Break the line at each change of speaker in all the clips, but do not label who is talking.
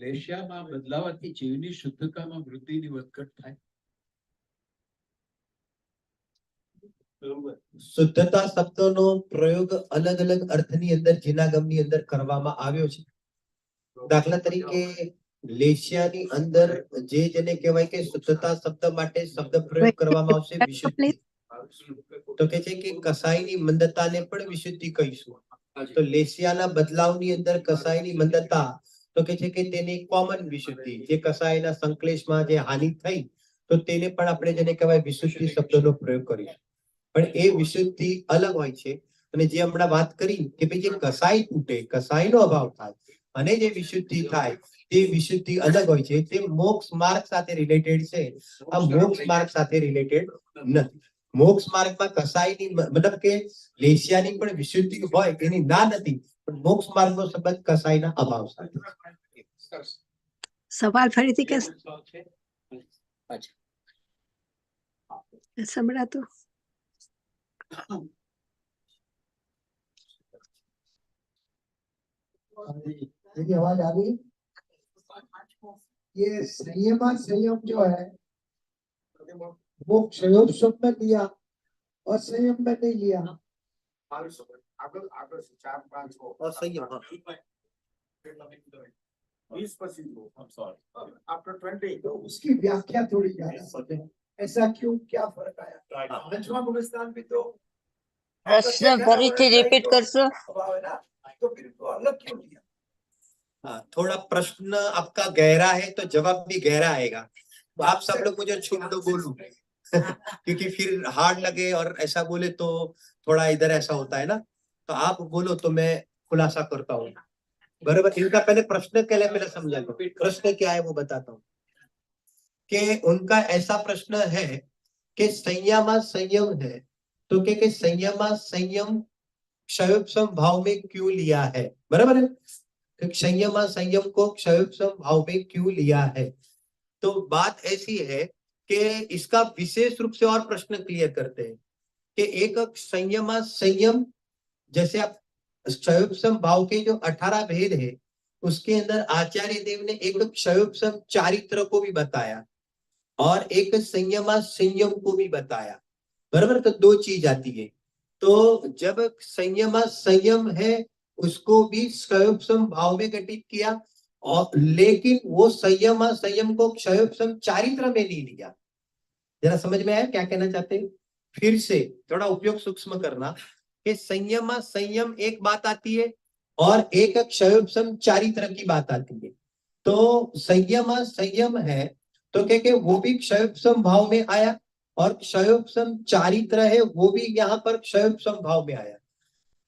લેશિયામાં બદલાવાથી જીવની શુદ્ધતામાં વૃદ્ધિની વધઘટ થાય.
શુદ્ધતા શબ્દનો પ્રયોગ અલગ અલગ અર્થની અંદર જીનાગમની અંદર કરવામાં આવ્યો છે. દાખલા તરીકે લેશિયાની અંદર જેને કહેવાય કે શુદ્ધતા શબ્દ માટે શબ્દ પ્રયોગ કરવામાં આવશે વિશુદ્ધિ. તો કે છે કે કસાઈની મંદતાને પણ વિશુદ્ધિ કહીશું. તો લેશિયાના બદલાવની અંદર કસાઈની મંદતા તો કે છે કે તેની કોમન વિશુદ્ધિ, જે કસાઈના સંશ્લેષમાં જે હાનિ થઈ તો તેને પણ આપણે જેને કહેવાય વિશુદ્ધિ શબ્દનો પ્રયોગ કરીશું. પણ એ વિશુદ્ધિ અલગ હોય છે. અને જે હમણાં વાત કરી કે ભાઈ જે કસાઈ તૂટે, કસાઈનો અભાવ થાય અને જે વિશુદ્ધિ થાય તે વિશુદ્ધિ અલગ હોય છે. તે મોક્ષ માર્ગ સાથે રિલેટેડ છે. આ મોક્ષ માર્ગ સાથે રિલેટેડ નથી. મોક્ષ માર્ગમાં કસાઈની મતલબ કે લેશિયાની પણ વિશુદ્ધિ હોય એની ના નથી, પણ મોક્ષ માર્ગનો સંબંધ કસાઈના અભાવ સાથે.
સવાલ ફરીથી કે સંભળાતું
आवाज आ गई? ये संयम जो है वो क्षयोत्सव में लिया और संयम में नहीं लिया. तो उसकी व्याख्या थोड़ी ज्यादा, ऐसा क्यों, क्या फर्क आया? पंचमा गुणस्थान भी तो
प्रश्न फरीથી रिपीट करशो
तो फिर तो अलग क्यों लिया?
हाँ, थोड़ा प्रश्न आपका गहरा है तो जवाब भी गहरा आएगा. तो आप सब लोग मुझे छूट दो बोलूं क्योंकि फिर हार्ड लगे और ऐसा बोले तो थोड़ा इधर ऐसा होता है ना. तो आप बोलो तो मैं खुलासा करता हूँ. बराबर. इनका पहले प्रश्न के लिए पहले समझा लो. प्रश्न क्या है वो बताता हूँ. कि उनका ऐसा प्रश्न है कि संयम है तो के संयम क्षयोत्सव भाव में क्यों लिया है. बराबर है. संयम को क्षयोत्सव भाव में क्यों लिया है. तो बात ऐसी है कि इसका विशेष रूप से और प्रश्न क्लियर करते हैं कि एक संयम जैसे आप क्षयोत्सव भाव के जो 18 भेद है उसके अंदर आचार्य देव ने एक क्षयोत्सव चारित्र को भी बताया और एक संयम को भी बताया. बराबर. तो दो चीज आती है. तो जब संयम है उसको भी क्षयोत्सव भाव में घटित किया और लेकिन वो संयम को क्षयोत्सव चारित्र में नहीं लिया. जरा समझ में आया क्या कहना चाहते हैं? फिर से थोड़ा उपयोग सूक्ष्म करना कि संयम एक बात आती है और एक क्षयोत्सव चारित्र की बात आती है. तो संयम है तो क्या वो भी क्षयोत्सव भाव में आया और क्षयोत्सव चारित्र है वो भी यहाँ पर क्षयोत्सव भाव में आया.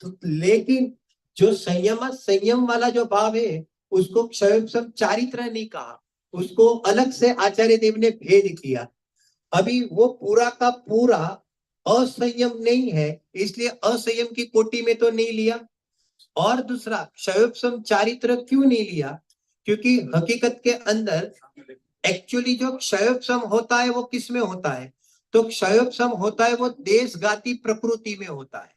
तो लेकिन जो संयम वाला जो भाव है उसको क्षयोत्सव चारित्र नहीं कहा, उसको अलग से आचार्य देव ने भेद किया. अभी वो पूरा का पूरा असंयम नहीं है इसलिए असंयम की कोटि में तो नहीं लिया. और दूसरा क्षयोत्सव चारित्र क्यों नहीं लिया? क्योंकि हकीकत के अंदर एक्चुअली जो क्षयोत्सव होता है वो किस में होता है? तो क्षयोत्सव होता है वो देशघाती प्रकृति में होता है.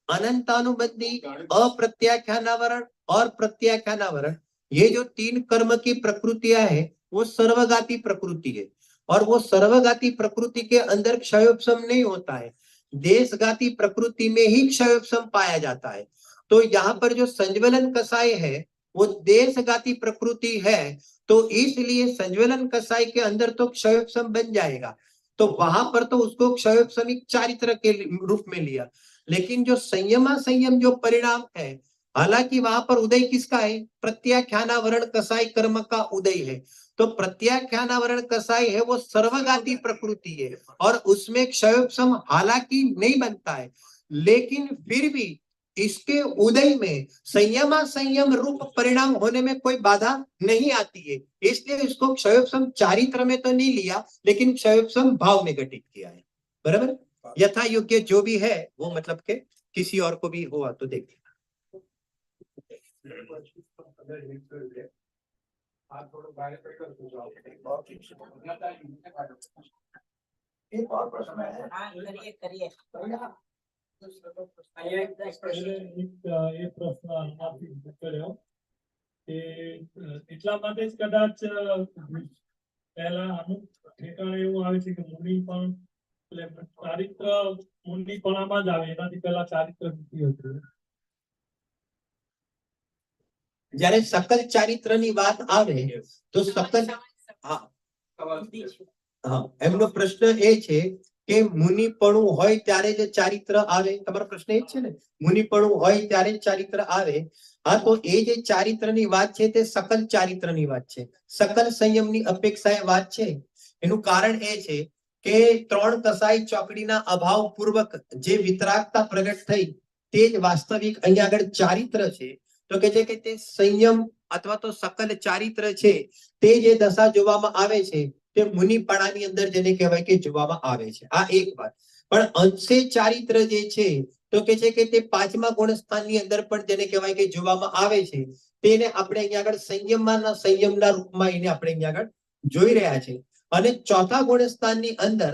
अनंतानुबंधी, अप्रत्याख्यानावरण और प्रत्याख्यानावरण, ये जो 3 कर्म की प्रकृतियां है वो सर्वघाती प्रकृति है और वो सर्वघाती प्रकृति के अंदर क्षयोत्सव नहीं होता है. देशघाती प्रकृति में ही क्षयोत्सव पाया जाता है. तो यहाँ पर जो संज्वलन कसाय है वो देशघाती प्रकृति है तो इसलिए संज्वलन कसाय के अंदर तो क्षयोत्सव बन जाएगा. तो वहां पर तो उसको क्षयोत्सविक चारित्र के रूप में लिया. लेकिन जो संयम जो परिणाम है हालांकि वहां पर उदय किसका है? प्रत्याख्यानावरण कसाई कर्म का उदय है. तो प्रत्याख्यानावरण कसाई है वो सर्वघाती प्रकृति है और उसमें क्षयोत्सव हालांकि नहीं बनता है लेकिन फिर भी इसके उदय में संयम रूप परिणाम होने में कोई बाधा नहीं आती है. इसलिए इसको क्षयोत्सव चारित्र में तो नहीं लिया लेकिन क्षयोत्सव भाव में घटित किया है. बराबर. यथा योग्य जो भी है वो मतलब के किसी और को भी हुआ तो देख लेना.
एक और प्रश्न है.
करिए
ये प्रश्न
કર્યો કે એટલા માટે જ કદાચ પહેલા અમુક ઠેકાણે એવું આવે છે કે મુનિ પણ એટલે ચારિત્ર મુનિપણામાં જ આવે, એનાથી પહેલા ચારિત્ર વૃત્તિ હતું.
જ્યારે સકલ ચારિત્રની વાત આવે તો સકલ એમનો પ્રશ્ન એ છે કે મુનિપણું હોય ત્યારે જ ચારિત્ર આવે. તમારો પ્રશ્ન એ જ છે ને, મુનિપણું હોય ત્યારે જ ચારિત્ર આવે. હા, તો એ જે ચારિત્રની વાત છે તે સકલ ચારિત્રની વાત છે, સકલ સંયમની અપેક્ષાએ વાત છે. એનું કારણ એ છે કે 3 કસાઈ ચોકડીના અભાવ પૂર્વક જે વિતરાગતા પ્રગટ થઈ તે જ વાસ્તવિક અહીંયા આગળ ચારિત્ર છે. તો કે છે કે તે સંયમ અથવા તો સકલ ચારિત્ર છે તે જે દશા જોવામાં આવે છે તે મુનિપણાની અંદર જેને કહેવાય કે જોવામાં આવે છે. આ એક વાત. પણ અંશે ચારિત્ર જે છે તો કે છે કે તે 5મા ગુણસ્થાનની અંદર પણ જેને કહેવાય કે જોવામાં આવે છે. તેને આપણે અહીંયા આગળ સંયમના રૂપમાં એને આપણે અહીંયા આગળ જોઈ રહ્યા છે. અને 4થા ગુણસ્થાનની અંદર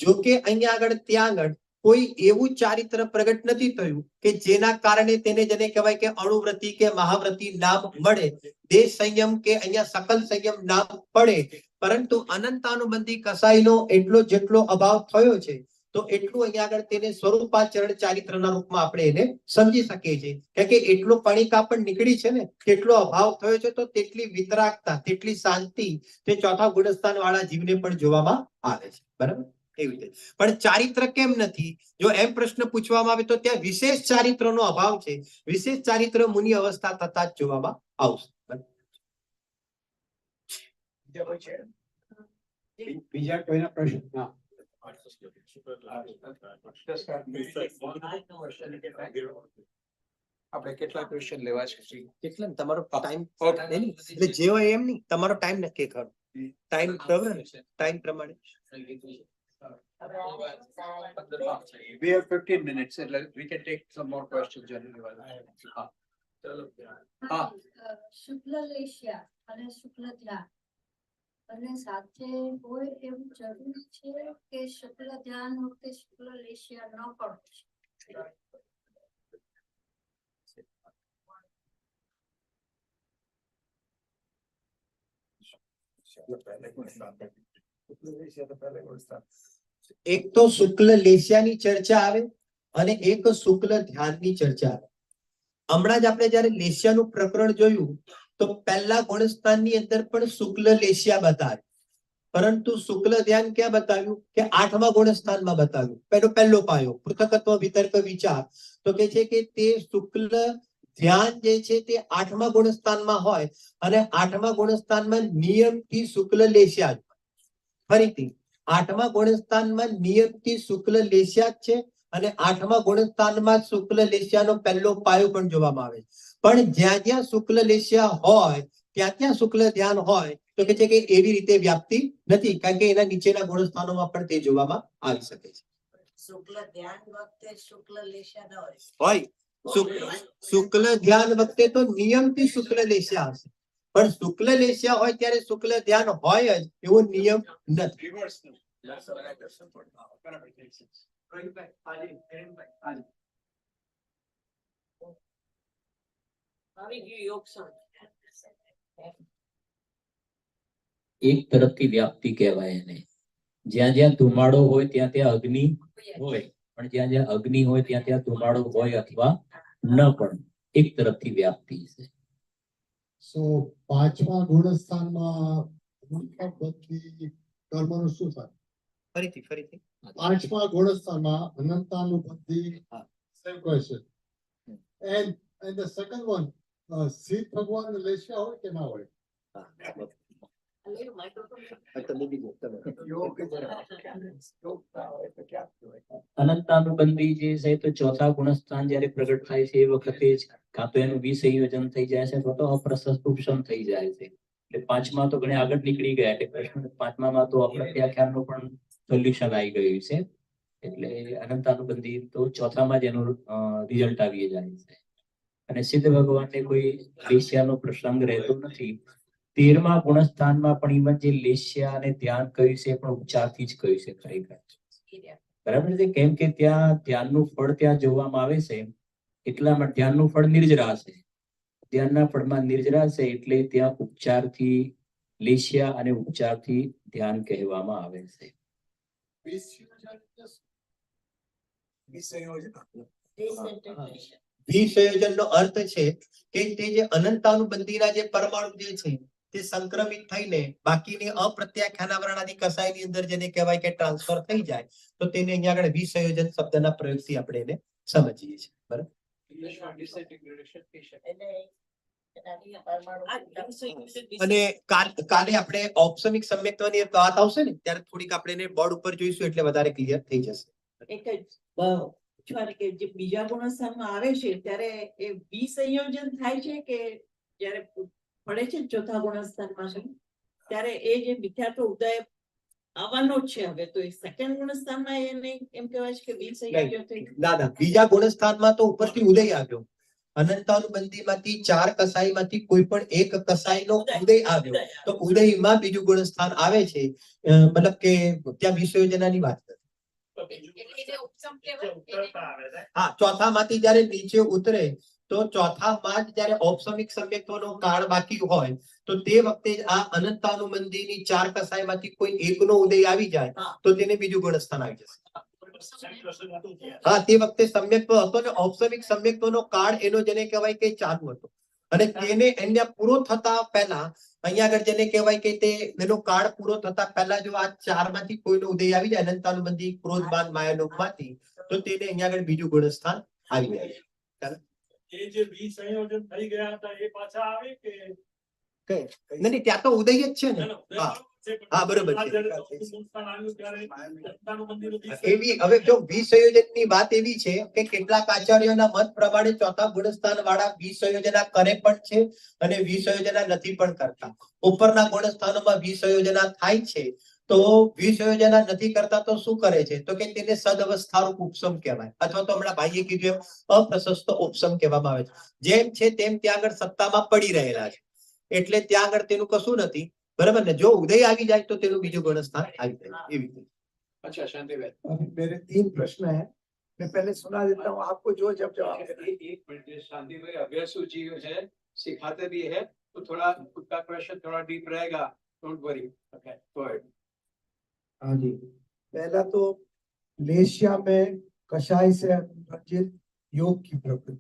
જો કે અહીંયા આગળ ત્યાં આગળ કોઈ એવું ચારિત્ર પ્રગટ નથી થયું કે જેના કારણે તેને જેને કહેવાય કે અણુવ્રતિ કે મહાવ્રતિ નામ મળે, દેશ સંયમ કે અહીંયા સકલ સંયમ નામ પડે. પરંતુ અનંતાનુબંધી કસાઈનો એટલો જેટલો અભાવ થયો છે તો એટલું અહીંયા આગળ તેને સ્વરૂપાચરણ ચારિત્રના રૂપમાં આપણે એને સમજી શકીએ છીએ. કારણ કે એટલો કણિકા પણ નીકળી છે ને, કેટલો અભાવ થયો છે તો તેટલી વિતરાગતા, તેટલી શાંતિ તે 4થા ગુણસ્થાન વાળા જીવને પણ જોવામાં આવે છે. બરાબર? એવી રીતે. પણ ચારિત્ર કેમ નથી? જો એમ પ્રશ્ન પૂછવામાં આવે તો ત્યાં વિશેષ ચારિત્રનો અભાવ છે. વિશેષ ચારિત્ર મુનિ અવસ્થા થતા જ જોવામાં આવશે.
બીજા કોઈના પ્રશ્ન? હા.
આપણે કેટલા ક્વેશ્ચન લેવા છે?
કેટલા તમારો ટાઈમ એટલે જે હોય એમ નહીં, તમારો ટાઈમ નક્કી કરો. ટાઈમ બરાબર ને? ટાઈમ પ્રમાણે
We have 15 minutes. We can take some more questions generally. હા. હા.
શુક્લ લેશ્યા અને શુક્લ ધ્યાન અને સાથે હોય એવું જરૂરી છે કે શુક્લ ધ્યાન વખતે શુક્લ લેશ્યા ન કરવું છે?
એક તો શુક્લ લેશ્યાની ચર્ચા આવે અને એક શુક્લ ધ્યાનની ચર્ચા આવે. હમણાં જ આપણે જયારે લેશ્યાનું પ્રકરણ જોયું તો પહેલા ગુણસ્થાનની અંદર પણ શુક્લ લેશ્યા બતાવે, પરંતુ શુક્લ ધ્યાન ક્યાં બતાવ્યું કે 8મા ગુણસ્થાનમાં બતાવ્યું. પહેલો પાયો પૃથકત્વ વિતર્ક વિચાર. તો કે છે કે તે શુક્લ ધ્યાન જે છે તે 8મા ગુણસ્થાનમાં હોય અને 8મા ગુણસ્થાનમાં નિયમથી શુક્લ લેશ્યા. ફરીથી 8મા ગુણસ્થાનમાં નિયમથી શુક્લ લેશ્યા જ છે અને 8મા ગુણસ્થાનમાં શુક્લ લેશ્યાનો પહેલો પાયો પણ જોવામાં આવે. પણ જ્યાં જ્યાં શુક્લ લેશ્યા હોય ત્યાં શુક્લ ધ્યાન હોય તો કે છે કે એવી રીતે વ્યાપ્તિ નથી, કારણ કે એના નીચેના ગુણસ્થાનોમાં પણ તે જોવામાં આવી શકે છે.
શુક્લ ધ્યાન વખતે શુક્લ લેશ્યા ન
હોય શુક્લ ધ્યાન વખતે તો નિયમથી શુક્લ લેશ્યા હશે, પણ શુક્લ લેશ્યા હોય ત્યારે શુક્લ ધ્યાન હોય જ એવો નિયમ નથી.
એક તરફથી વ્યાપ્તિ કહેવાય એને. જ્યાં જ્યાં ધુમાડો હોય ત્યાં ત્યાં અગ્નિ હોય, પણ જ્યાં જ્યાં અગ્નિ હોય ત્યાં ત્યાં ધુમાડો હોય અથવા ન પણ એક તરફથી વ્યાપ્તિ છે.
સો 5મા ગુણસ્થાનમાં કર્મનું શું થાય?
ફરીથી
5મા ગુણસ્થાનમાં અનંતાનુબંધી same question. And the second one, Shiv ભગવાન લેશ્યા હોય કે ના હોય?
અનંતાનુબંધી જે છે તો 4થા ગુણસ્થાન જયારે પ્રગટ થાય છે એ વખતે જ કાં તો એનું વિસંયોજન થઈ જાય છે અથવા તો અપ્રસુપ્શન થઈ જાય છે. એટલે 5મા તો ઘણી આગળ નીકળી ગયા, એટલે પ્રશ્ન 5માં તો અપ્રત્યાખ્યાનનું પણ સોલ્યુશન આવી ગયું છે. એટલે અનંતાનુબંધી તો 4થામાં જ એનું રિઝલ્ટ આવી જાય છે. અને સિદ્ધ ભગવાનને કોઈ લેશ્યાનો પ્રસંગ રહેતો નથી. 13મા ગુણસ્થાનમાં પણ ઇવન જે લેશ્યા અને ધ્યાન કહ્યું છે પણ ઉપચારથી જ કહ્યું છે ખરેખર. બરાબર છે, કેમ કે ત્યાં ધ્યાનનું ફળ ત્યાં જોવામાં આવે છે, એટલા માટે ધ્યાનનું ફળ નિર્જરા છે. ધ્યાનના ફળમાં નિર્જરા છે એટલે ત્યાં ઉપચારથી લેશિયા અને ઉપચારથી ધ્યાન કહેવામાં આવે છે.
Disintegration.
વિસંયોજનનો અર્થ છે કે તે જે અનંતાનુબંધીના જે પરમાણુ જે છે તે સંક્રમિત થઈને બાકીની અપ્રત્યાખ્યાનાવરણાદી કસાયની અંદર જેને કહેવાય કે ટ્રાન્સફર થઈ જાય તો તેને અહીંયા આગળ વિસંયોજન શબ્દના પ્રયોગથી આપણે એને સમજીએ છીએ. બરાબર.
ઇંગ્લિશમાં disintegration કહી શકાય.
એટલે એનાથી પરમાણુ
અને કાલે આપણે ઓપ્સમિક સંયુક્તની વાત આવશે ને ત્યારે થોડીક આપણે એને બોર્ડ ઉપર જોઈશું એટલે વધારે ક્લિયર થઈ જશે.
એક જ પૂછવાનું કે જે બીજા ગુણસ્થાનમાં આવે છે ત્યારે એ વિસંયોજન થાય છે કે જ્યારે પડે છે ચોથા ગુણસ્થાનમાં છે ત્યારે એ જે મિથ્યાત્વ ઉદય આવવાનો જ છે હવે તો એ સેકન્ડ ગુણસ્થાનમાં એને એમ કહેવાય છે કે વિસંયોજન થઈ
ના બીજા ગુણસ્થાનમાં તો ઉપરથી ઉદય આવ્યો. અનંતાનુબંધીમાંથી 4 કસાઈમાંથી કોઈ પણ એક કસાઈનો ઉદય આવ્યો તો ઉદયમાં બીજું ગુણસ્થાન આવે છે. મતલબ કે ત્યાં વિસંયોજનની વાત નથી. હા, ચોથામાંથી જ્યારે નીચે ઉતરે તો ચોથામાં જ જ્યારે ઔપસમિક સંયુક્તનો કાળ બાકી હોય તો તે વખતે આ અનંતાનુબંધીની 4 કસાઈમાંથી કોઈ એકનો ઉદય આવી જાય તો તેને બીજું ગુણસ્થાન આવી જશે. હા, તે વખતે સંયુક્ત હતો ને ઔપસમિક સંયુક્તનો કાળ એનો જેને કહેવાય કે ચાલુ હતો અને તેને એને પૂરો થતા પહેલા અહીંયા આગળ જેને કહેવાય કે તે એનો કાળ પૂરો થતા પહેલા જો આ 4 માંથી કોઈનો ઉદય આવી જાય અનંતાનુબંધી ક્રોધમાન માયાલોકમાંથી તો તેને અહીંયા આગળ બીજું ગુણસ્થાન આવી જાય.
એ જે વિસંયોજન થઈ ગયા હતા એ પાછા આવે કે
નહીં ત્યાં તો ઉદય જ છે ને. હા હા, બરોબર છે. એવી હવે જો વિસંયોજનની વાત એવી છે કે કેટલાક આચાર્યોના મત પ્રમાણે ચોથા ગુણસ્થાન વાળા વિસંયોજના કરે પણ છે અને વિસંયોજના નથી પણ કરતા. ઉપરના ગુણસ્થાનોમાં વિસંયોજના થાય છે તો વિસંયોજના નથી કરતા તો શું કરે છે તો કે તેને સદઅવસ્થારૂપ ઉપસમ કહેવાય અથવા તો હમણાં ભાઈએ કીધું એમ અપ્રશસ્ત ઉપસમ કહેવામાં આવે છે. જેમ છે તેમ ત્યાં આગળ સત્તામાં પડી રહેલા છે એટલે ત્યાં આગળ તેનું કશું નથી. बराबर ने जो उदय આવી જાય તો તેનું બીજું ગુણસ્થાન આવી જાય એવી રીતે.
अच्छा शांति भाई
अभी मेरे 3 प्रश्न हैं मैं पहले सुना देता हूँ आपको जो जब जवाब देना है।
एक मिनट शांति भाई अभ्यासु जी है सिखाते भी है तो थोड़ा उसका क्वेश्चन थोड़ा डीप रहेगा. Don't worry. Okay go ahead.
हाँ जी, पहला तो लेशिया में कषाय से अनुरंजित योग की प्रवृत्ति,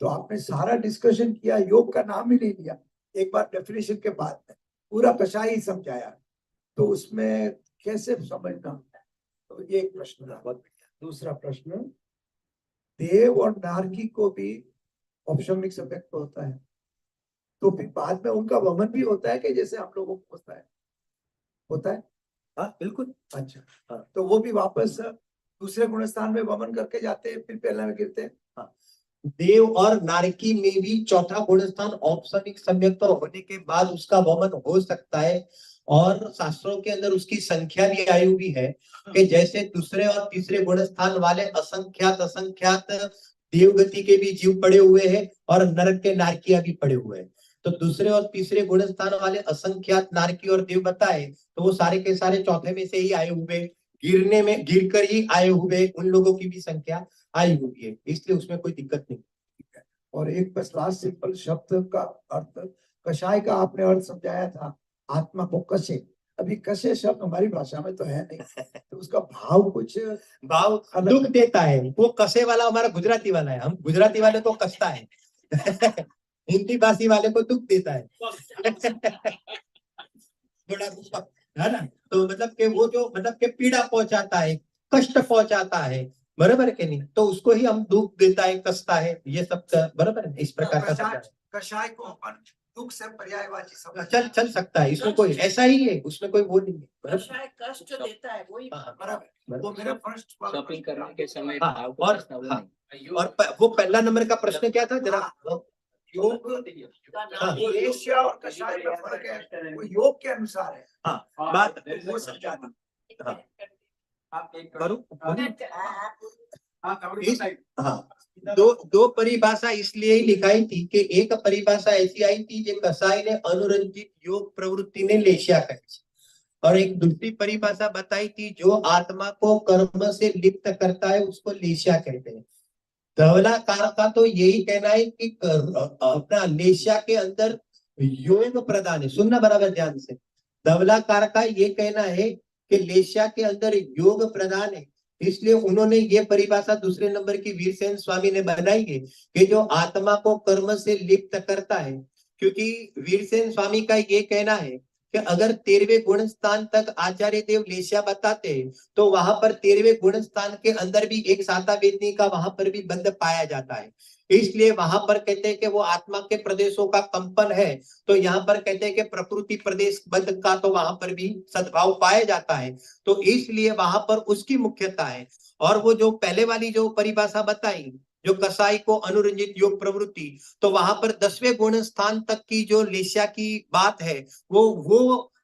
तो आपने सारा डिस्कशन किया, योग का नाम ही नहीं लिया. एक बार डेफिनेशन के बाद में पूरा कषाय ही समझाया, तो उसमें कैसे समझना. तो ये एक प्रश्न था. दूसरा प्रश्न, देव और नारकी को भी औपशम्यक संयुक्त होता है तो फिर बाद में उनका वमन भी होता है कि जैसे हम लोगों को होता है.
हाँ बिल्कुल.
अच्छा हाँ, तो वो भी वापस दूसरे गुणस्थान में वमन करके जाते हैं फिर पहला में गिरते हैं.
हाँ, देव और नारकी में भी चौथा गुणस्थान औपसमिक संयुक्त होने के बाद उसका वमन हो सकता है और शास्त्रों के अंदर उसकी संख्या भी आई हुई है कि जैसे दूसरे और तीसरे गुणस्थान वाले असंख्यात देवगति के भी जीव पड़े हुए हैं और नरक के नारकिया भी पड़े हुए हैं. तो दूसरे और तीसरे गुणस्थान वाले असंख्यात नारकी और देव बताए तो वो सारे के सारे चौथे में से ही आए हुए, गिरने में गिरकर ही आए हुए उन लोगों की भी संख्या आई हुई है, इसलिए उसमें कोई दिक्कत नहीं.
और एक बस लास्ट सिंपल शब्द का अर्थ, कषाय का आपने अर्थ समझाया था, आत्मा को कसे. अभी कसे शब्द हमारी भाषा में तो है नहीं, तो उसका भाव कुछ
भाव दुख देता है. वो कसे वाला हमारा गुजराती वाला है, हम गुजराती वाले को कसता है हिंदी भाषी वाले को दुख देता है थोड़ा है ना. तो मतलब के वो जो मतलब के पीड़ा पहुंचाता है, कष्ट पहुंचाता है, बराबर के नहीं, तो उसको ही हम दुख देता है, कसता है, ये सब बराबर है. इस प्रकार का शब्द
कषाय को दुख से पर्यायवाची समझ
चल सकता है, इसमें कोई ऐसा ही है, उसमें कोई वो नहीं है.
કશાય કષ્ટ દેતા है वही
बराबर. वो मेरा फर्स्ट
शॉपिंग करने के समय
हाँ,
भाव
और
को
हाँ, और वो पहला नंबर का प्रश्न क्या था जरा.
योग
हाँ.
लेशिया और कषाय का फर्क है, वो योग के अनुसार है.
हाँ, बात
वो समझाना.
आप एक
करूं?
हाँ
हाँ, दो परिभाषा इसलिए ही लिखाई थी कि एक परिभाषा ऐसी आई थी जो कसाई ने अनुरंजित योग प्रवृत्ति ने लेशिया कही और एक दूसरी परिभाषा बताई थी जो आत्मा को कर्म से लिप्त करता है उसको लेशिया कहते हैं. धवलाकार का तो यही कहना है कि अपना लेशिया के अंदर योग प्रदान है। सुनना बराबर ध्यान से, धवलाकार का ये कहना है कि लेशिया के अंदर योग प्रदान है। इसलिए उन्होंने ये परिभाषा दूसरे नंबर की वीरसेन स्वामी ने बनाई है कि जो आत्मा को कर्म से लिप्त करता है। क्योंकि वीरसेन स्वामी का ये कहना है कि अगर 13वें गुण स्थान तक आचार्य देव लेशिया बताते हैं तो वहां पर 13वें गुण स्थान के अंदर भी एक साता वेदनी का वहां पर भी बंध पाया जाता है। इसलिए वहां पर कहते हैं कि वो आत्मा के प्रदेशों का कंपन है, तो यहाँ पर कहते हैं कि प्रकृति प्रदेश बंध का तो वहां पर भी सद्भाव पाया जाता है, तो इसलिए वहां पर उसकी मुख्यता है। और वो जो पहले वाली जो परिभाषा बताई, जो कसाई को अनुरंजित योग प्रवृत्ति, तो वहां पर 10वें गुण स्थान तक की जो लेशिया की बात है वो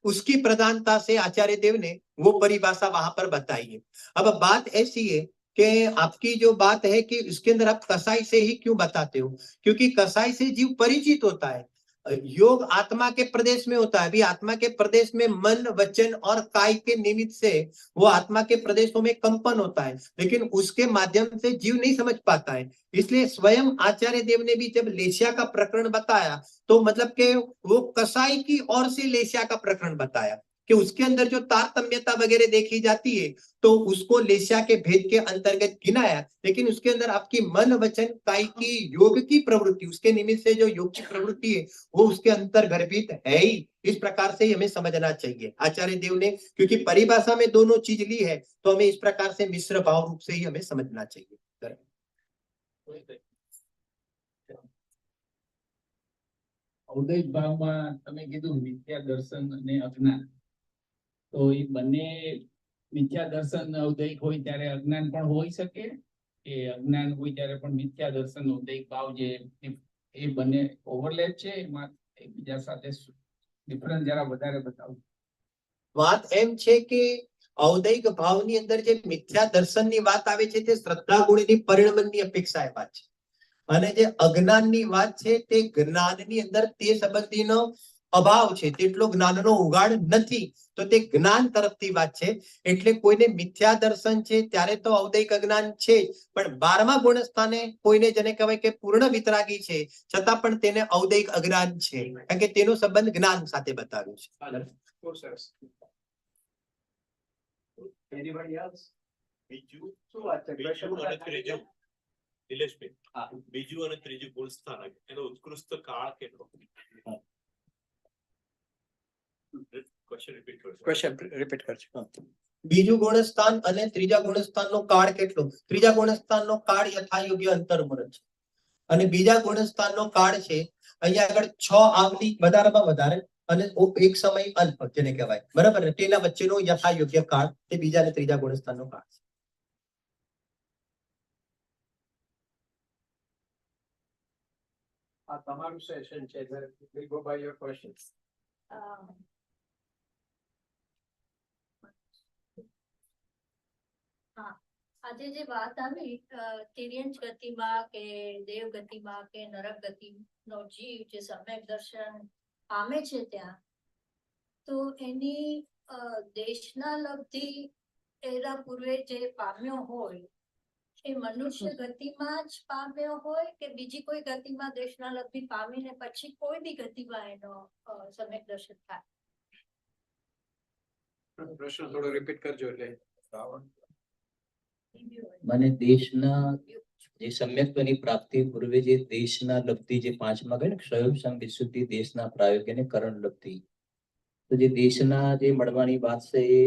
उसकी प्रधानता से आचार्य देव ने वो परिभाषा वहां पर बताई है। अब बात ऐसी है कि आपकी जो बात है कि इसके अंदर आप कसाई से ही क्यों बताते हो, क्योंकि कसाई से जीव परिचित होता है। योग आत्मा के प्रदेश में होता है। अभी आत्मा के प्रदेश में मन, वचन और काय के निमित्त से वो आत्मा के प्रदेशों में कंपन होता है, लेकिन उसके माध्यम से जीव नहीं समझ पाता है। इसलिए स्वयं आचार्य देव ने भी जब लेशिया का प्रकरण बताया तो मतलब कि वो कसाई की ओर से लेशिया का प्रकरण बताया कि उसके अंदर जो तारतम्यता वगैरह देखी जाती है तो उसको लेशिया के भेद के अंतर्गत गिनाया, लेकिन उसके अंदर आपकी मन, वचन, काय की योग की प्रवृत्ति, उसके निमित्त से जो योग की प्रवृत्ति है वो उसके अंतर गर्भित है ही। इस प्रकार से हमें समझना चाहिए। आचार्य देव ने क्योंकि परिभाषा में दोनों चीज ली है तो हमें इस प्रकार से मिश्र भाव रूप से ही हमें समझना चाहिए।
અવદૈત ભાવમાં તમે કીધું મિથ્યા દર્શન અને અજ્ઞાન, તો એ બંને મિથ્યા દર્શન અવદૈત હોય ત્યારે અજ્ઞાન પણ હોઈ શકે, કે અજ્ઞાન હોય ત્યારે પણ મિથ્યા દર્શન અવદૈત ભાવ જે એ બંને ઓવરલેપ છે, એમાં એકબીજા સાથે ડિફરન્સ જરા વધારે બતાવો।
વાત એમ છે કે અવદૈત ભાવની અંદર જે મિથ્યા દર્શનની વાત આવે છે તે શ્રદ્ધા ગુણની પરિણમનની અપેક્ષાએ વાત છે, અને જે અજ્ઞાનની વાત છે તે જ્ઞાનની અંદર તે સંબંધીનો અભાવ છે, તેટલો જ્ઞાનનો ઉગાડ નથી, તો તે જ્ઞાન તરફથી વાત છે। એટલે કોઈને મિથ્યા દર્શન છે ત્યારે તો અવદૈત અજ્ઞાન છે, પણ 12મા ગુણ સ્થાને કોઈને જેને કહેવાય કે પૂર્ણ વિતરાગી છે છતાં પણ તેને અવદૈત અજ્ઞાન છે, કારણ કે તેનો સંબંધ જ્ઞાન સાથે બતાવ્યો છે।
Anybody else?
બીજું
શું વાત છે?
બીજું અને ત્રીજું નિલેશભાઈ, બીજું અને ત્રીજું ગુણ સ્થાન એનો ઉત્કૃષ્ટ કાળ કેટલો?
Question repeat કરજો।
બીજું ગુણસ્થાન અને ત્રીજા ગુણસ્થાનનો કાળ કેટલો? ત્રીજા ગુણસ્થાનનો કાળ યથાયોગ્ય અંતર્મુહૂર્ત છે, અને બીજા ગુણસ્થાનનો કાળ છે અહીંયા આગળ 6 આવલી વધારેમાં વધારે અને એક સમય અલ્પ જેને કહેવાય, બરાબર ને? તેના વચ્ચેનો યથાયોગ્ય કાળ તે બીજા અને ત્રીજા ગુણસ્થાનનો કાળ છે।
આ તમારું સેશન છે, we'll go by your questions.
આજે જે વાત આવી તિર્યંચ ગતિમાં કે દેવ ગતિમાં કે નરક ગતિનો જીવ જે સમ્યક દર્શન પામે છે ત્યાં, તો એની દેશના લબ્ધિ એના પૂર્વે જે પામ્યો હોય એ મનુષ્ય ગતિમાં જ પામ્યો હોય કે બીજી કોઈ ગતિમાં દેશના લબ્ધિ પામીને પછી કોઈ બી ગતિમાં એનો સમ્યક દર્શન થાય?
પ્રશ્ન થોડો રિપીટ કરજો એટલે
મને દેશના જે સમ્યક્ત્વની પ્રાપ્તિ પૂર્વે જે દેશના લબ્ધિ જે 5માં કહે ને ક્ષયોગ વિશુદ્ધિ દેશના પ્રાયોગ્યને કરણ લબ્ધિ, તો જે દેશના જે મળવાની વાત છે એ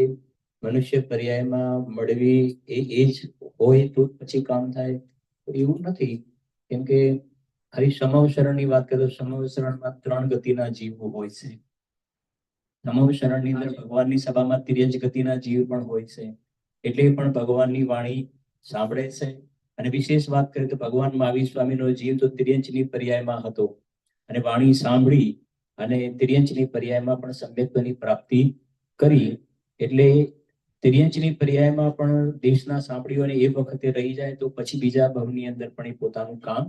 મનુષ્ય પર્યાયમાં મળવી એ જ હોય તો પછી કામ થાય, તો એવું નથી। કેમ કે આવી સમવશરણની વાત કરીએ તો સમવશરણમાં 3 ગતિના જીવો હોય છે। સમવશરણની અંદર ભગવાનની સભામાં તિર્યંચ ગતિના જીવ પણ હોય છે, એટલે પણ ભગવાનની વાણી સાંભળે છે। અને વિશેષ વાત કરીએ તો ભગવાન મહાવીર સ્વામીનો જીવ તો તિર્યંચની પર્યાયમાં હતો અને વાણી સાંભળી અને તિર્યંચની પર્યાયમાં પણ સમ્યક્ત્વની પ્રાપ્તિ કરી, એટલે તિર્યંચની પર્યાયમાં પણ દેશના સાંભળ્યો અને એ વખતે રહી જાય તો પછી બીજા ભવની અંદર પણ એ પોતાનું કામ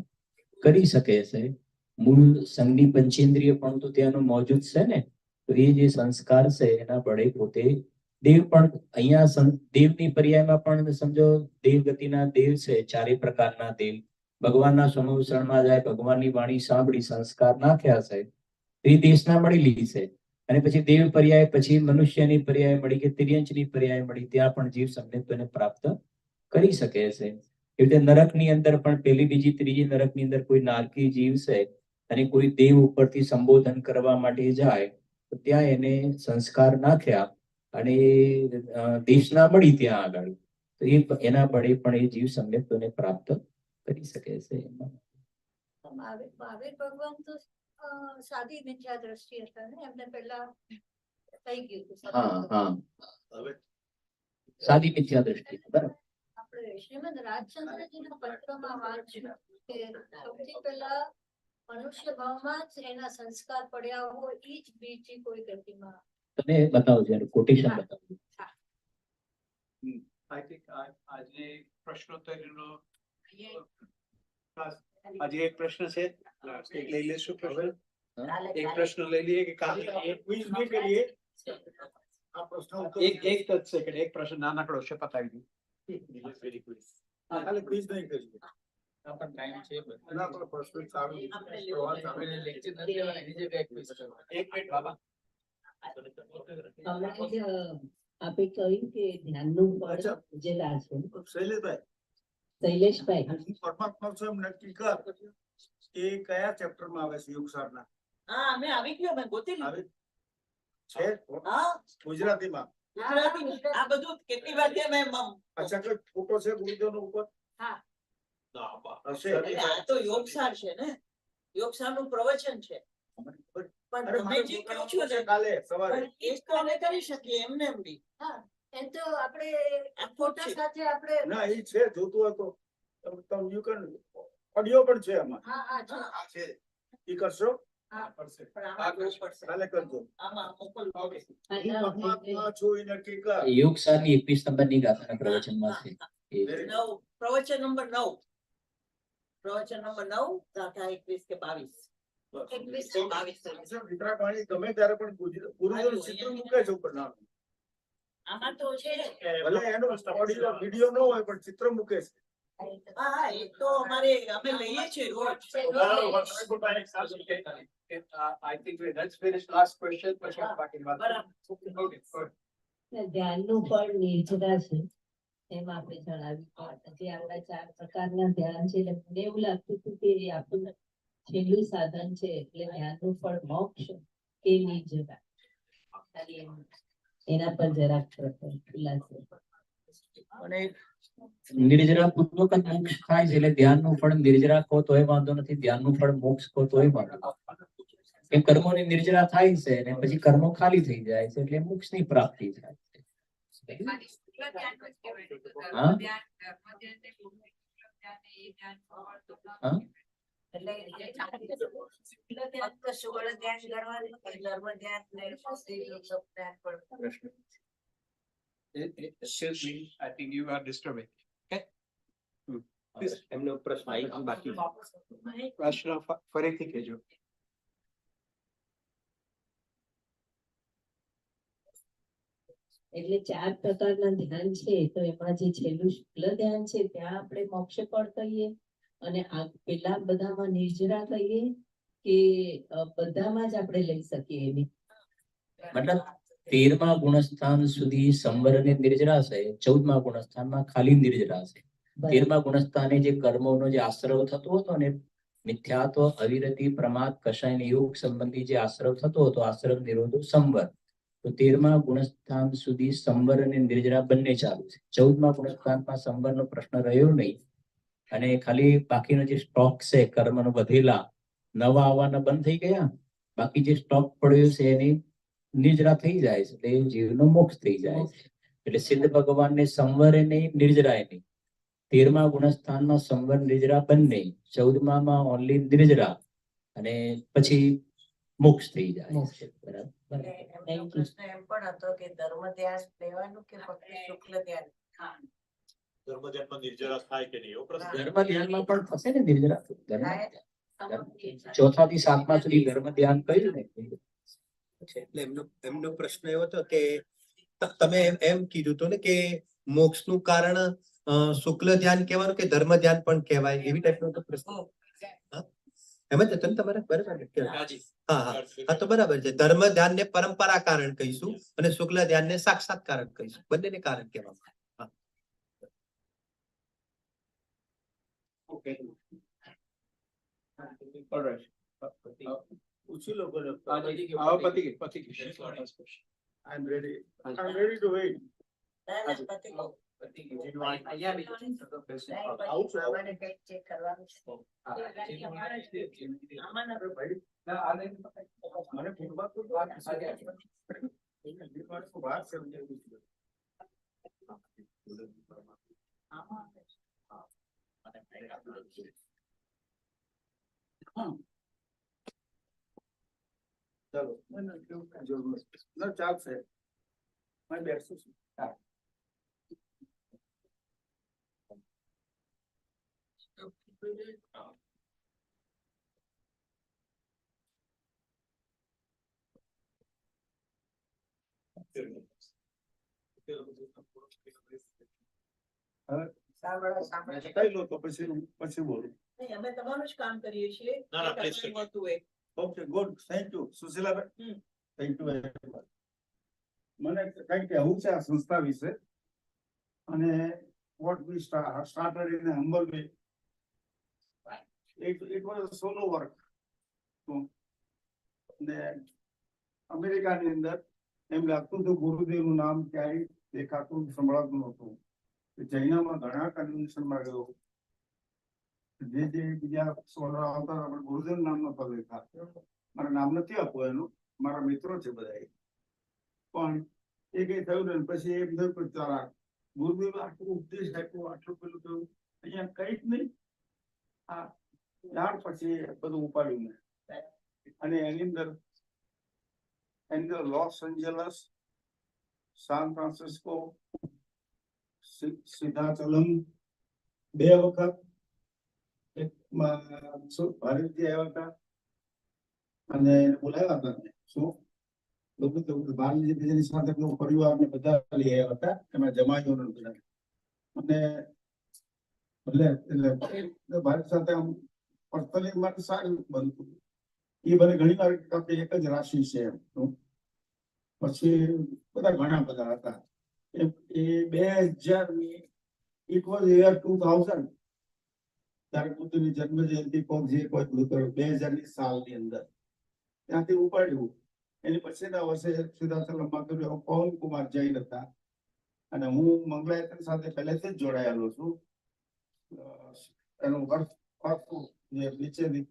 કરી શકે છે। મૂળ સંઘની પંચેન્દ્રિય પણ તો ત્યાંનું મોજૂદ છે ને, તો એ જે સંસ્કાર છે એના બળે પોતે દેવ પણ અહીંયા દેવની પર્યાયમાં પણ સમજો દેવ ગતિના દેવ છે, 4 પ્રકારના દેવ, ભગવાનના સમુસરણમાં જાય, ભગવાનની વાણી સાંભળી, સંસ્કાર નાખ્યા છે, એ દેશના મળેલી છે. અને પછી દેવ પર્યાય, પછી મનુષ્યની પર્યાય મળી કે તિર્યંચની પર્યાય મળી, ત્યાં પણ જીવ સંયમત્વને પ્રાપ્ત કરી શકે છે. એવી રીતે નરકની અંદર પણ પહેલી, બીજી, ત્રીજી નરકની અંદર કોઈ નારકી જીવ છે અને કોઈ દેવ ઉપરથી સંબોધન કરવા માટે જાય તો ત્યાં એને સંસ્કાર નાખ્યા અને દેશના મળી ત્યાં આગળ, તો એના બળે પણ એ જીવ સંયમત્વને પ્રાપ્ત કરી શકે છે.
મહાવીર ભગવાન તો સાદી મિથ્યા દ્રષ્ટિ હતા ને, એમને પહેલા થઈ ગયું હતું.
હા,
હવે
સાદી મિથ્યા દ્રષ્ટિ, બરાબર.
આપણે શ્રીમદ રાજચંદ્રજીના પત્રમાં વાંચ્યું કે સૌથી પહેલા મનુષ્ય ભાવમાં જ એના સંસ્કાર પડ્યા હોય, એ જ બીજી કોઈ ગતિમાં.
તમે બતાવજો, એનું કોટેશન બતાવજો.
I think આજે પ્રશ્નોત્તરીનો આજે એક પ્રશ્ન છે, એક લઈ લેશું પ્રશ્ન. એક પ્રશ્ન લઈ લઈએ કે કાલે ક્વિઝ નહીં કરીએ. એક જ સેકન્ડ, એક પ્રશ્ન નાનકડો છે, પતાવી દઉં. કાલે ક્વિઝ નહીં કરીએ. એક મિનિટ બાબા.
આપે કહ્યું કે ધ્યાનનું ફળ ઉજેલા છે. શૈલેષભાઈ,
પરમાત્મા સ્વયં નક્કી કર એ કયા ચેપ્ટર માં આવે છે યોગસારના?
હા, અમે આવી ગયો, મેં ગોતી લીધું.
છે
હા,
ગુજરાતીમાં.
ગુજરાતી. આ બધું કેટલી વાર છે મેં
અચ્છા, કોઈ ફોટો છે ગુરુદેવ નો ઉપર? હશે.
એટલે આ તો યોગસાર છે ને, યોગસાર નું પ્રવચન છે. પણ તમે જે કહો છો ને,
કાલે સવારે
પણ એ તો અમે કરી શકીએ એમને એમ બી.
હા, એમ તો આપણે ફોટા સાથે આપણે.
ના, એ છે, જોતું હોય તો તમે યુ કેન ઓડિયો પણ છે આમાં.
હા
છે. ઈ કરશો?
હા,
કરશે.
પણ આમાં જોવું પડશે.
કાલે કરજો.
આમાં મોકલવું.
ઓકે. હું પરમાત્મા છું એ નક્કી કર.
યોગ સારની 21 નંબરની ગાથાના પ્રવચનમાં છે. એ
પ્રવચન નંબર 9. પ્રવચન નંબર 9, ગાથા 21 કે 22. 21
વિતરાગવાણી ગમે ત્યારે પણ ગુરુદેવ ચિત્ર મૂકે છે ઉપર નામ.
આમાં તો છે.
ભલે એનો ઓડિયો વિડિયો ન હોય પણ ચિત્ર મૂકે છે.
હા, એ તો અમારે અમે લઈએ છીએ રોજ.
I think let's finish last question પછી બાકી વાત.
બરાબર.
Okay, good.
ધ્યાનનું ફળ નિર્જરા છે, એમ આપણે જણાવ્યું. પછી આપણા 4 પ્રકારના ધ્યાન છે, એટલે મને એવું લાગતું હતું કે એ આપણું છેલ્લું સાધન છે, એટલે ધ્યાનનું ફળ મોક્ષ કે નિર્જરા. એના પર જરાક ખુલાસો.
અને નિર્જરા પૂર્વક જ મોક્ષ થાય છે, એટલે ધ્યાનનું ફળ નિર્જરા કહો તોય વાંધો નથી, ધ્યાનનું ફળ મોક્ષ કહો તોય વાંધો નથી. એ કર્મોની નિર્જરા થાય છે અને પછી કર્મો ખાલી થઈ જાય છે, એટલે મોક્ષની પ્રાપ્તિ થાય છે. હા? હા?
I think you are disturbing. Okay.
એમનો પ્રશ્ન બાકી
પ્રશ્ન ફરીથી કહેજો.
એટલે 4 પ્રકારના ધ્યાન છે, તો એમાં જે છેલ્લું શુક્લ ધ્યાન છે ત્યાં આપણે મોક્ષ ફળ કહીએ, અને આ પેલા બધામાં નિર્જરા કહીએ કે બધામાં જ આપણે લઈ શકીએ એની.
મતલબ 13મા ગુણસ્થાન સુધી સંવર અને નિર્જરા છે, 14મા ગુણસ્થાનમાં ખાલી નિર્જરા છે. 13મા ગુણસ્થાને જે કર્મોનો જે આશ્રવ થતો હતો ને, મિથ્યાત્વ, અવિરતિ, પ્રમાદ, કષાય અને યોગ સંબંધી જે આશ્રવ થતો હતો, આશ્રવ નિરોધો સંવર, તો 13મા ગુણસ્થાન સુધી સંવર અને નિર્જરા બંને ચાલુ છે. 14મા ગુણસ્થાનમાં સંવરનો પ્રશ્ન રહ્યો નહીં, અને ખાલી બાકીનો જે સ્ટોક છે કર્મનો વધેલા, નવા આવવાના બંધ થઈ ગયા, બાકી જે સ્ટોક પડ્યો છે એની નિર્જરા થઈ જાય છે, એટલે જીવનો મોક્ષ થઈ જાય છે. એટલે સિદ્ધ ભગવાનને સંવરે નહીં, નિર્જરાય નહીં. 13મા ગુણસ્થાનમાં સંવર નિર્જરા બંને, 14મા ઓનલી નિર્જરા, અને પછી મોક્ષ થઈ જાય છે. બરાબર.
પ્રશ્ન એમ પણ હતો કે ધર્મ ધ્યાન લેવાનું કે ફક્ત શુક્લ ધ્યાન?
ધર્મ ધ્યાનમાં નિર્જરા થાય કે નહીં એવો પ્રશ્ન.
ધર્મ ધ્યાનમાં પણ થશે ને નિર્જરા. ચોથા થી 7મા સુધી ધર્મ ધ્યાન કહ્યું ને.
એટલે એમનો પ્રશ્ન એવો હતો કે તમે એમ કીધું હતું ને કે મોક્ષનું કારણ શુક્લ ધ્યાન કહેવાનું કે ધર્મ ધ્યાન પણ કહેવાય એવી ટાઈપનો તો પ્રશ્ન હા? એમ જ હતું ને તમારે બરાબર ને? હા હા હા તો બરાબર છે. ધર્મ ધ્યાન ને પરંપરા કારણ કહીશું અને શુક્લ ધ્યાન ને સાક્ષાત કારણ કહીશું. બંનેને કારણ કહેવામાં આવે.
Okay. All right.
પૂછી લો બોલો.
પતિ ગઈ.
I'm ready. I'm ready to wait.
ના, ના, પતી ગયું.
આવું છે.
મને કંઈક check કરવાનું છે. આમાંના
મને ફૂટબાલ તો વાત ચલો ચાલશે. મેં બેસું છું.
સાંભળો, સાંભળો.
કઈ લો તો પછી બોલું.
નહીં, અમે તમારું જ કામ કરીએ છીએ
ના, ના,
એ
please
તમારું
take it.
હોતું હોય.
Okay good thank you Sushilaben.
Hmm.
Thank you very much. મને કંઈક કહેવું છે આ સંસ્થા વિશે અને what we started in a humble way. It was a solo work. ને અમેરિકાની અંદર એમ લાગતું હતું ગુરુદેવનું નામ ક્યાંય દેખાતું સંભળાતું નહોતું. જૈનામાં ઘણા કન્વેન્શનમાં ગયો. જે બીજા સોલર આવતા આપણે ગુરુદેવ નામ નતો લેતા. મારા નામ નથી આપવું એનું, મારા મિત્રો છે બધા. પણ એ કઈ થયું ને પછી એમ થયું કે તારા ગુરુદેવ આટલું ઉપદેશ આપ્યો, આટલું પેલું થયું, અહીંયા કઈ જ નહીં. આ ત્યાર પછી બધું ઉપાડ્યું મેં અને એની અંદર લોસ એન્જલસ, સાન ફ્રાન્સિસ્કો, સિદ્ધાચલમ 2 વખત ભારતથી આવ્યા હતા અને બોલાવ્યા હતા મેં. શું ભારતની બીજાની સાથે પરિવાર ને બધા લઈ આવ્યા હતા એમાં જમાઈઓ બધા અને એટલે ભારત સાથે આમ પર્સનલી માટે સારું બનતું. એ મને ઘણી વાર એક જ રાશિ છે એમ. પછી બધા ઘણા બધા હતા. એ 2000 it was year 2000 ત્યારે બુદ્ધની જન્મ જયંતિ જે કોઈ 2000ની સાલની અંદર ત્યાંથી ઉપાડ્યું. એની પછીના વર્ષે સિદ્ધાચલમમાં કર્યું. પવન કુમાર જૈન હતા અને હું મંગલાયતન સાથે પહેલેથી જ જોડાયેલો છું. એનું વર્ક જે નીચેની